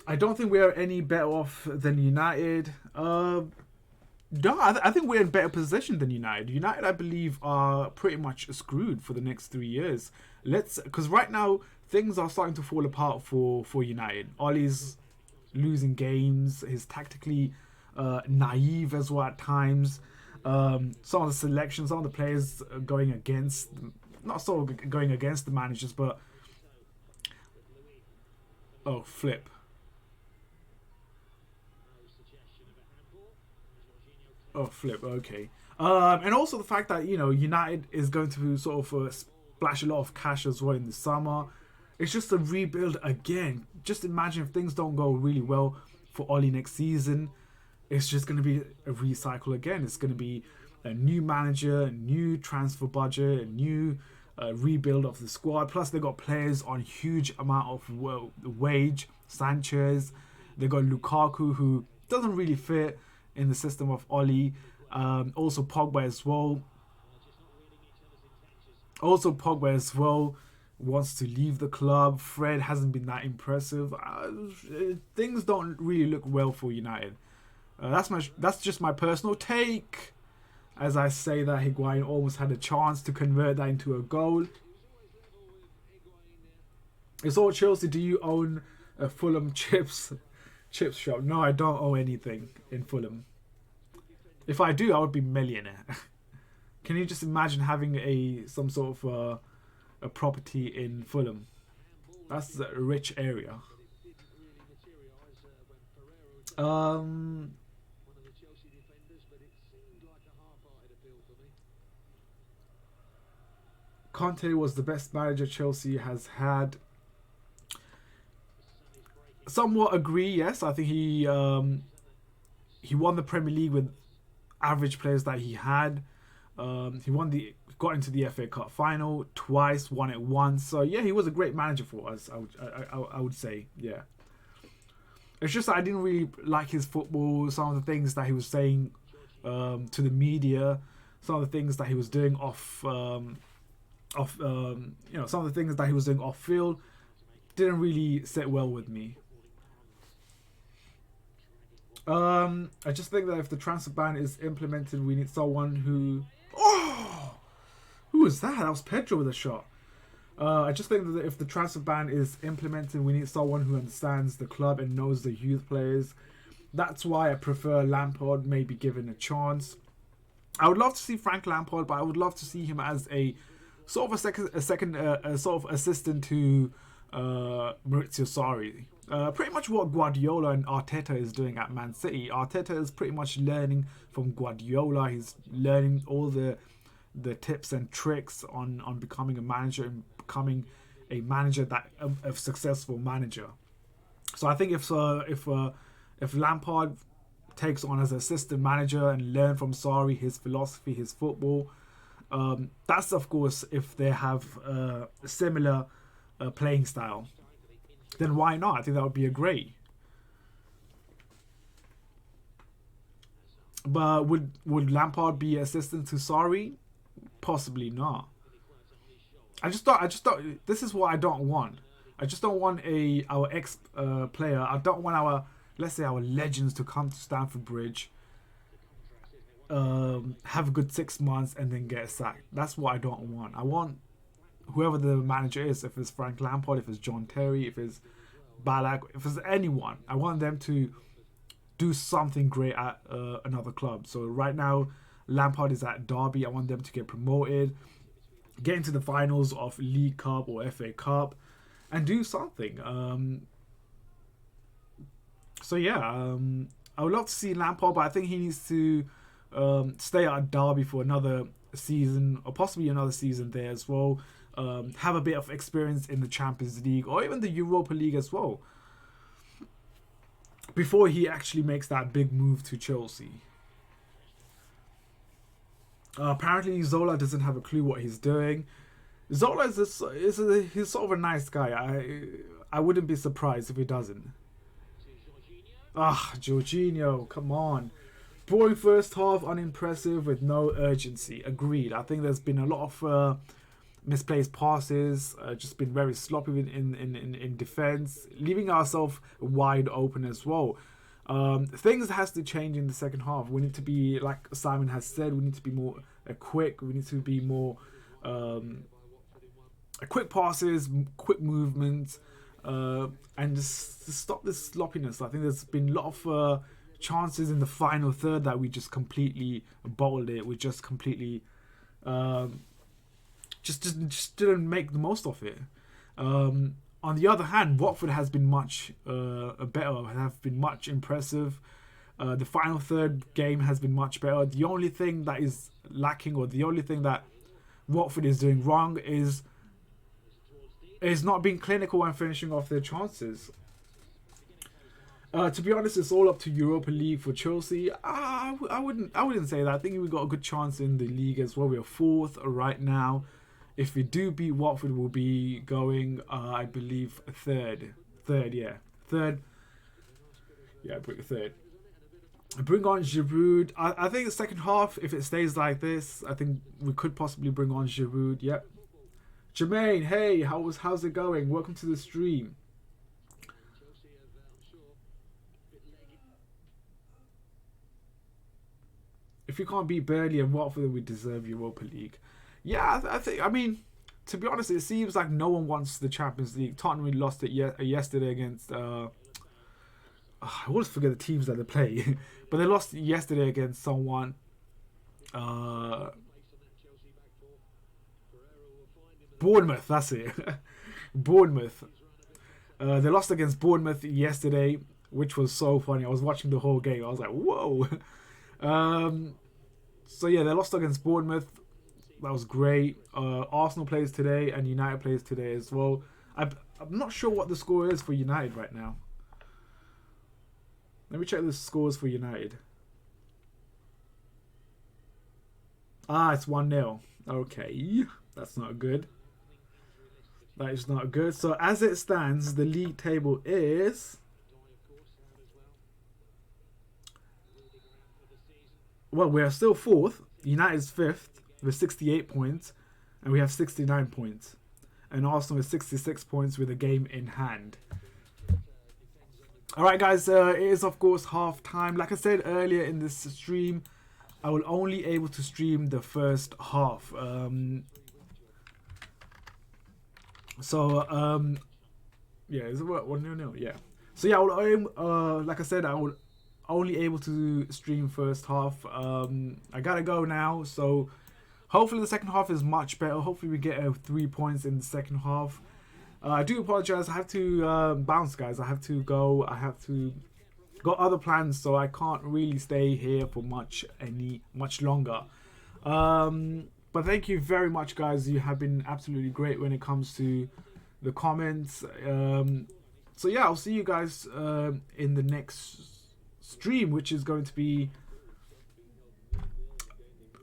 I don't think we're any better off than United. No, I think we're in better position than United. United, I believe, are pretty much screwed for the next 3 years. Because right now things are starting to fall apart for United. Ollie's losing games. He's tactically naive as well at times. Some of the selections, some of the players going against, not sort of going against the managers, but flip. Okay. And also the fact that United is going to sort of splash a lot of cash as well in the summer. It's just a rebuild again. Just imagine if things don't go really well for Ollie next season. It's just going to be a recycle again. It's going to be a new manager, a new transfer budget, a new rebuild of the squad. Plus, they got players on huge amount of wage. Sanchez, they got Lukaku, who doesn't really fit in the system of Ollie. Also Pogba as well. Wants to leave the club. Fred hasn't been that impressive. Things don't really look well for United. That's just my personal take. As I say that, Higuain almost had a chance to convert that into a goal. It's all Chelsea. Do you own a Fulham chips shop? No, I don't own anything in Fulham. If I do, I would be a millionaire. Can you just imagine having some sort of a property in Fulham? That's a rich area. One of the Chelsea defenders, but it seemed like a half-hearted appeal for me. Conte was the best manager Chelsea has had. Somewhat agree, yes. I think he won the Premier League with average players that he had. He got into the FA Cup final twice, won it once. So yeah, he was a great manager for us. I would say, yeah. It's just that I didn't really like his football. Some of the things that he was saying to the media, some of the things that he was doing some of the things that he was doing off field didn't really sit well with me. I just think that if the transfer ban is implemented, we need someone who... Oh! Who was that? That was Pedro with a shot. I just think that if the transfer ban is implemented, we need someone who understands the club and knows the youth players. That's why I prefer Lampard maybe given a chance. I would love to see Frank Lampard, but I would love to see him as a sort of a second sort of assistant to Maurizio Sarri. Pretty much what Guardiola and Arteta is doing at Man City. Arteta is pretty much learning from Guardiola. He's learning all the tips and tricks on becoming a manager and becoming a manager that a successful manager. So I think if Lampard takes on as assistant manager and learn from Sarri, his philosophy, his football, that's of course if they have a similar playing style, then why not? I think that would be a great. But would Lampard be assistant to Sarri? Possibly not. I just thought this is what I don't want. I just don't want our ex player. I don't want let's say our legends to come to Stamford Bridge, have a good 6 months and then get sacked. That's what I don't want. I want whoever the manager is, if it's Frank Lampard, if it's John Terry, if it's Ballack, if it's anyone, I want them to do something great at another club. So right now, Lampard is at Derby. I want them to get promoted, get into the finals of League Cup or FA Cup, and do something. So yeah, I would love to see Lampard, but I think he needs to stay at Derby for another season, or possibly another season there as well. Have a bit of experience in the Champions League or even the Europa League as well, before he actually makes that big move to Chelsea. Apparently Zola doesn't have a clue what he's doing. Zola he's sort of a nice guy. I wouldn't be surprised if he doesn't. Jorginho, come on. Boring first half, unimpressive with no urgency. Agreed. I think there's been a lot of misplaced passes, just been very sloppy in defense, leaving ourselves wide open as well. Things has to change in the second half. We need to be, like Simon has said, we need to be more quick. We need to be more quick passes, quick movements, and just to stop this sloppiness. I think there's been a lot of chances in the final third that we just completely bottled it. We just completely just didn't make the most of it. On the other hand, Watford has been much better, have been much impressive. The final third game has been much better. The only thing that is lacking, or the only thing that Watford is doing wrong, is not being clinical and finishing off their chances. To be honest, it's all up to Europa League for Chelsea. I wouldn't say that. I think we got a good chance in the league as well. We're fourth right now. If we do beat Watford, we'll be going, I believe, third. Third. Yeah, third. Bring on Giroud. I think the second half, if it stays like this, I think we could possibly bring on Giroud. Yep. Jermaine, hey, how's it going? Welcome to the stream. If you can't beat Burnley and Watford, then we deserve Europa League. Yeah, I mean, to be honest, it seems like no one wants the Champions League. Tottenham lost it yesterday against... I always forget the teams that they play. But they lost yesterday against someone. Bournemouth, that's it. Bournemouth. They lost against Bournemouth yesterday, which was so funny. I was watching the whole game. I was like, whoa. So yeah, they lost against Bournemouth. That was great. Arsenal plays today and United plays today as well. I'm not sure what the score is for United right now. Let me check the scores for United. Ah, it's 1-0. Okay, that's not good. That is not good. So as it stands, the league table is... Well, we are still 4th. United's 5th with 68 points. And we have 69 points. And Arsenal is 66 points with a game in hand. Alright guys, it is of course half time. Like I said earlier in this stream, I will only able to stream the first half. Yeah, is it what 1-0? Yeah. So yeah, like I said, I will only able to stream first half. I gotta go now, so hopefully the second half is much better. Hopefully we get 3 points in the second half. I do apologize. I have to bounce, guys. I have to go. I have to got other plans, so I can't really stay here for much longer. But thank you very much, guys. You have been absolutely great when it comes to the comments. So yeah, I'll see you guys in the next stream, which is going to be...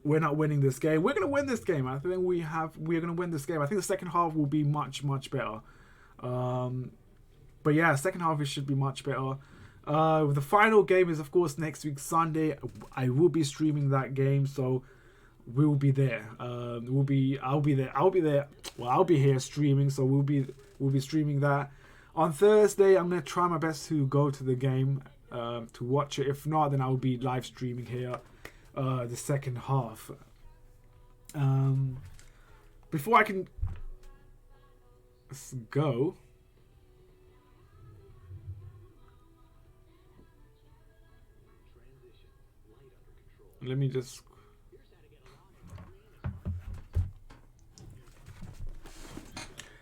We're not winning this game. We're going to win this game. I think we're going to win this game. I think the second half will be much better. But yeah, second half it should be much better. The final game is of course next week Sunday. I will be streaming that game, so we will be there. I'll be there. Well, I'll be here streaming, so we'll be streaming that. On Thursday, I'm going to try my best to go to the game to watch it. If not, then I will be live streaming here. The second half. Before I can go, let me just...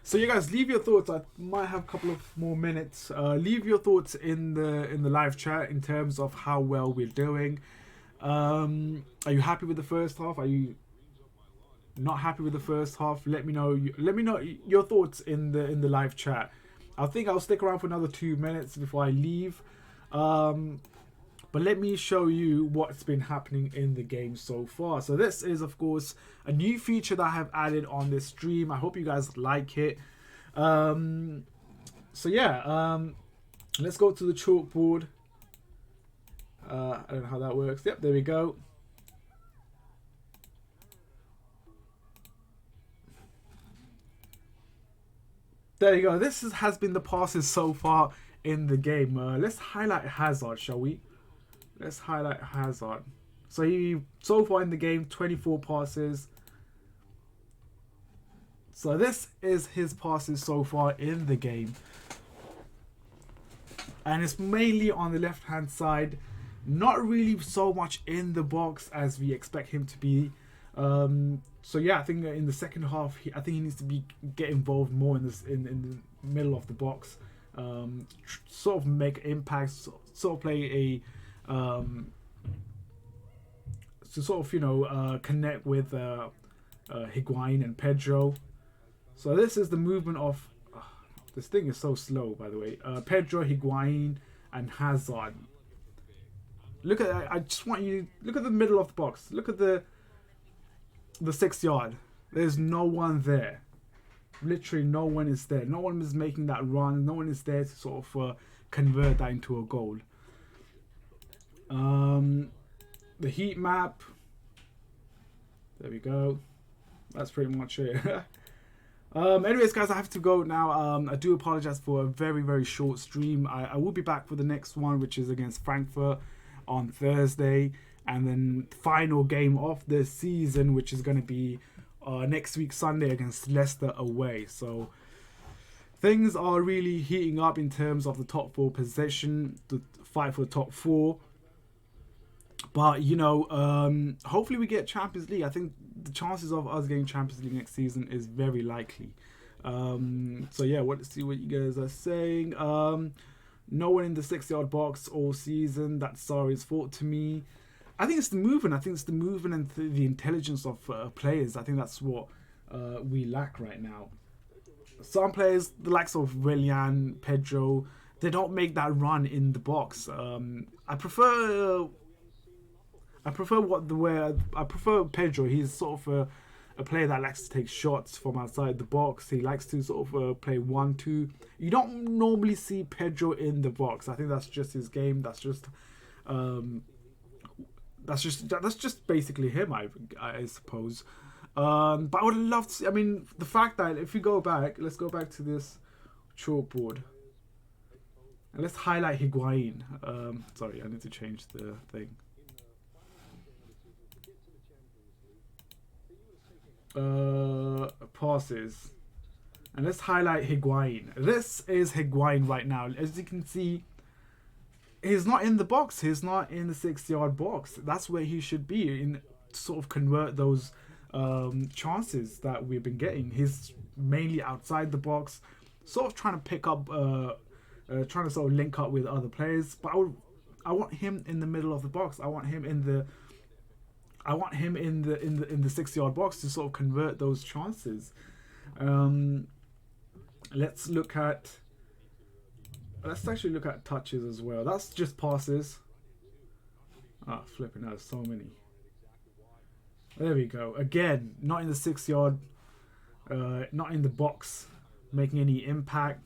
So you guys, leave your thoughts. I might have a couple of more minutes. Leave your thoughts in the live chat in terms of how well we're doing. Are you happy with the first half? Are you not happy with the first half? Let me know. Let me know your thoughts in the live chat. I think I'll stick around for another 2 minutes before I leave. But let me show you what's been happening in the game so far. So this is of course a new feature that I have added on this stream. I hope you guys like it. So yeah, let's go to the chalkboard. I don't know how that works. Yep, there we go. There you go. This has been the passes so far in the game. Let's highlight Hazard, shall we? Let's highlight Hazard. So so far in the game, 24 passes. So this is his passes so far in the game. And it's mainly on the left-hand side. Not really so much in the box as we expect him to be. So yeah, I think in the second half, I think he needs to get involved more in the middle of the box, sort of make impacts, sort of play a to sort of connect with Higuain and Pedro. So this is the movement of this thing is so slow, by the way. Pedro, Higuain, and Hazard. Look at I just want you look at the middle of the box. Look at the 6 yard. There's no one there. Literally no one is there. No one is making that run. No one is there to sort of convert that into a goal. The heat map. There we go. That's pretty much it. Anyways, guys, I have to go now. I do apologize for a very short stream. I will be back for the next one, which is against Frankfurt on Thursday, and then final game of the season, which is going to be next week Sunday against Leicester away. So things are really heating up in terms of the top 4 position, the fight for the top 4. But hopefully we get Champions League. I think the chances of us getting Champions League next season is very likely. So yeah, let's see what you guys are saying. No one in the 6-yard box all season. That's Sarri's fault to me. I think it's the movement. I think it's the movement and the intelligence of players. I think that's what we lack right now. Some players, the likes of Willian, Pedro, they don't make that run in the box. I prefer Pedro. He's sort of a player that likes to take shots from outside the box. He likes to sort of play 1-2. You don't normally see Pedro in the box. I think that's just his game. That's just basically him, I suppose. But I would love to see, I mean, the fact that if we go back, let's go back to this chalkboard. And let's highlight Higuain. Sorry, I need to change the thing. Passes. And let's highlight Higuain. This is Higuain right now. As you can see, he's not in the box. He's not in the 6-yard box. That's where he should be, in to sort of convert those chances that we've been getting. He's mainly outside the box, sort of trying to pick up, trying to sort of link up with other players. But I want him in the middle of the box. I want him in the 6-yard box to sort of convert those chances. Let's actually look at touches as well. That's just passes. Flipping, there's so many. There we go. Again, not in the 6-yard, not in the box, making any impact.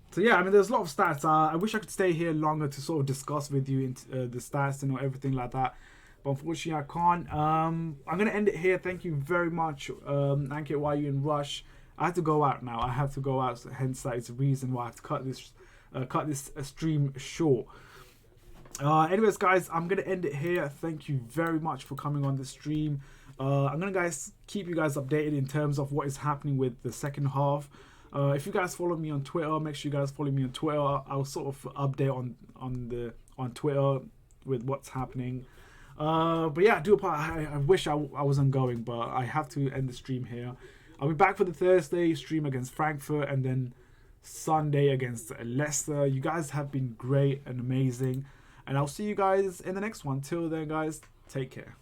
So yeah, I mean, there's a lot of stats. I wish I could stay here longer to sort of discuss with you the stats and everything like that. But unfortunately, I can't. I'm going to end it here. Thank you very much, Ankit, why you in rush. I have to go out now. I have to go out. So hence, that is the reason why I have to cut this stream short. Anyways, guys, I'm going to end it here. Thank you very much for coming on the stream. I'm going to keep you guys updated in terms of what is happening with the second half. If you guys follow me on Twitter, make sure you guys follow me on Twitter. I'll sort of update on Twitter with what's happening. But yeah, I wish I wasn't going, but I have to end the stream here. I'll be back for the Thursday stream against Frankfurt and then Sunday against Leicester. You guys have been great and amazing. And I'll see you guys in the next one. Till then, guys, take care.